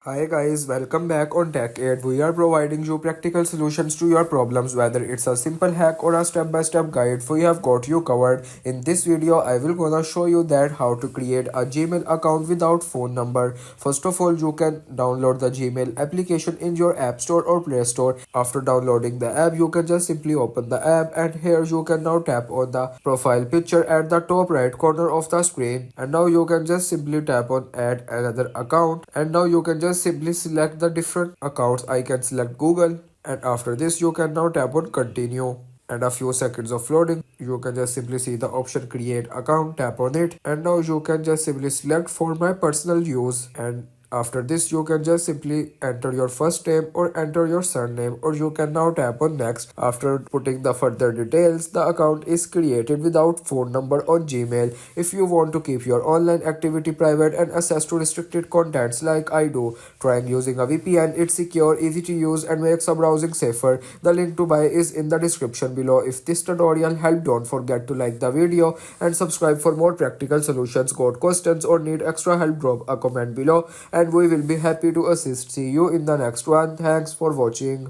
Hi guys, welcome back on Tech Aid. We are providing you practical solutions to your problems, whether it's a simple hack or a step-by-step guide. We have got you covered. In this video, I will gonna show you that how to create a Gmail account without phone number. First of all, you can download the Gmail application in your App Store or Play Store. After downloading the app, you can just simply open the app, and here you can now tap on the profile picture at the top right corner of the screen. And now you can just simply tap on add another account, and now you can just simply select the different accounts. I can select Google, and after this you can now tap on continue, and a few seconds of loading. You can just simply see the option create account, tap on it, and now you can just simply select for my personal use. And after this, you can just simply enter your first name or enter your surname, or you can now tap on next. After putting the further details, the account is created without phone number on Gmail. If you want to keep your online activity private and access to restricted contents like I do, trying using a VPN. It's secure, easy to use, and makes a browsing safer. The link to buy is in the description below. If this tutorial helped, don't forget to like the video and subscribe for more practical solutions. Got questions or need extra help, drop a comment below and we will be happy to assist. See you in the next one. Thanks for watching.